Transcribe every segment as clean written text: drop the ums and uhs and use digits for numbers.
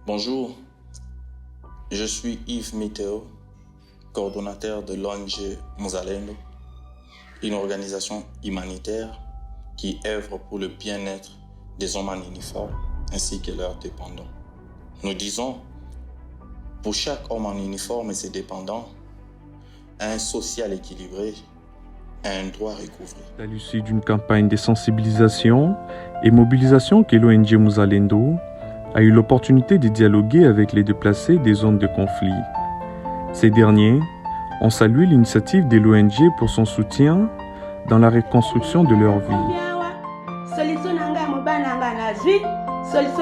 Bonjour, je suis Yves Miteo, coordonnateur de l'ONG Muzalendo, une organisation humanitaire qui œuvre pour le bien-être des hommes en uniforme ainsi que leurs dépendants. Nous disons, pour chaque homme en uniforme et ses dépendants, un social équilibré, un droit recouvré. À l'issue d'une campagne de sensibilisation et mobilisation que l'ONG Muzalendo a eu l'opportunité de dialoguer avec les déplacés des zones de conflit. Ces derniers ont salué l'initiative de l'ONG pour son soutien dans la reconstruction de leur vie. Solution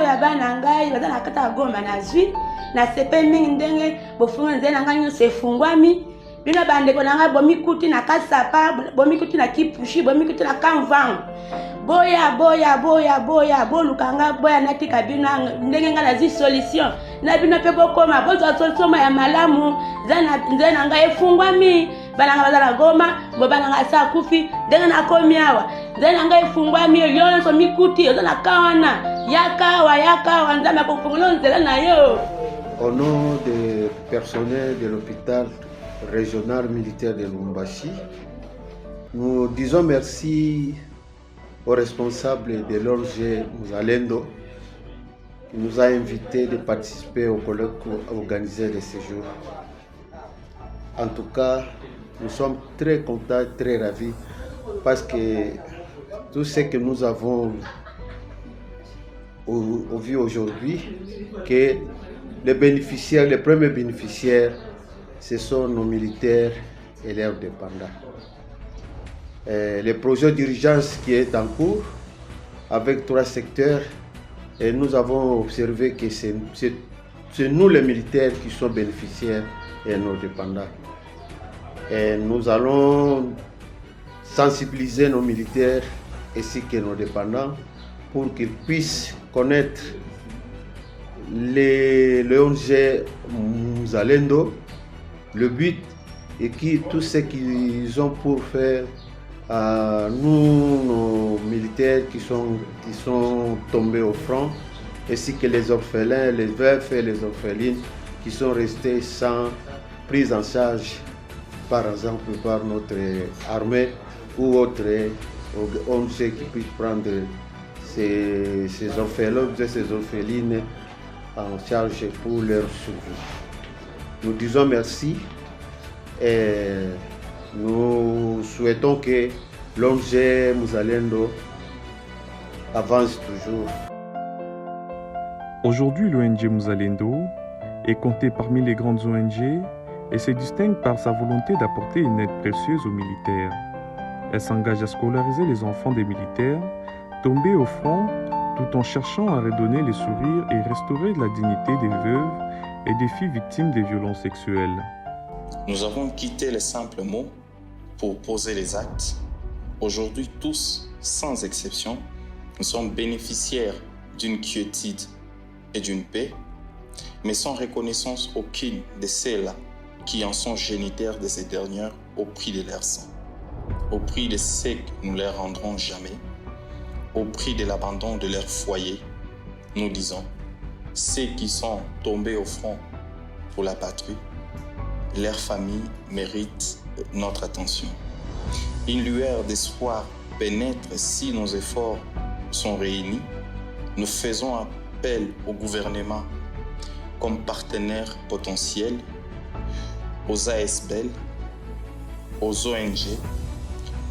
ya bana ngai baza na kata Goma nazwi na sepe mingi ndenge bofunga nzela ngai nyonso efungwami bino bandeko na ngai bomikuti na kasapa bomikuti na kipushi bomikuti na kamvango boya bolukanga boya natika bino ndenge ngai nazwi solution na bino mpe bokoma bozwa solution ya malamu nzela ngai efungwami bana ngai baza na Goma bo bana ngai asa kufi ndenge nakomi awa nzela ngai efungwami yonso mikuti oza na kawana. Au nom du personnel de l'hôpital régional militaire de Lubumbashi, nous disons merci aux responsables de l'ONG Muzalendo qui nous a invités de participer au colloque organisé de ce jour. En tout cas, nous sommes très contents, très ravis parce que tout ce que nous avons vu aujourd'hui, que les premiers bénéficiaires, ce sont nos militaires et leurs dépendants. Le projet d'urgence qui est en cours avec 3 secteurs, et nous avons observé que c'est nous les militaires qui sont bénéficiaires et nos dépendants. Et nous allons sensibiliser nos militaires ainsi que nos dépendants pour qu'ils puissent connaître l'ONG Muzalendo, le but et tout ce qu'ils ont pour faire à nous, nos militaires qui sont tombés au front, ainsi que les orphelins, les veufs et les orphelines qui sont restés sans prise en charge, par exemple par notre armée ou autre ONG qui puisse prendre ces orphelins et ces orphelines en charge pour leur survie. Nous disons merci et nous souhaitons que l'ONG Muzalendo avance toujours. Aujourd'hui, l'ONG Muzalendo est comptée parmi les grandes ONG et se distingue par sa volonté d'apporter une aide précieuse aux militaires. Elle s'engage à scolariser les enfants des militaires tombés au front tout en cherchant à redonner les sourires et restaurer la dignité des veuves et des filles victimes des violences sexuelles. Nous avons quitté les simples mots pour poser les actes. Aujourd'hui, tous, sans exception, nous sommes bénéficiaires d'une quiétude et d'une paix, mais sans reconnaissance aucune de celles qui en sont génitaires de ces dernières au prix de leur sang, au prix de ce que nous leur rendrons jamais, au prix de l'abandon de leur foyer. Nous disons, ceux qui sont tombés au front pour la patrie, leurs familles méritent notre attention. Une lueur d'espoir pénètre si nos efforts sont réunis. Nous faisons appel au gouvernement comme partenaire potentiel, aux ASBL, aux ONG,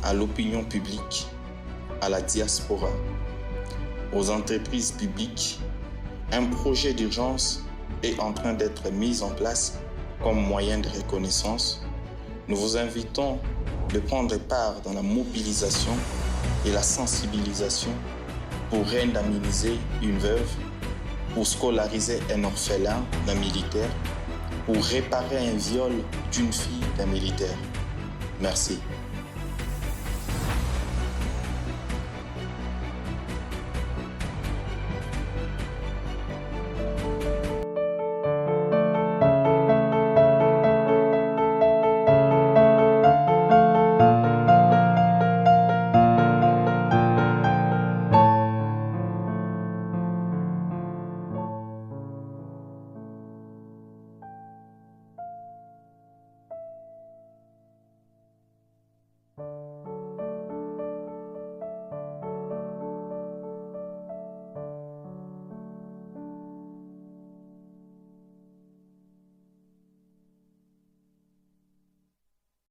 à l'opinion publique, à la diaspora, aux entreprises publiques. Un projet d'urgence est en train d'être mis en place comme moyen de reconnaissance. Nous vous invitons de prendre part dans la mobilisation et la sensibilisation pour indemniser une veuve, pour scolariser un orphelin d'un militaire, pour réparer un viol d'une fille d'un militaire. Merci.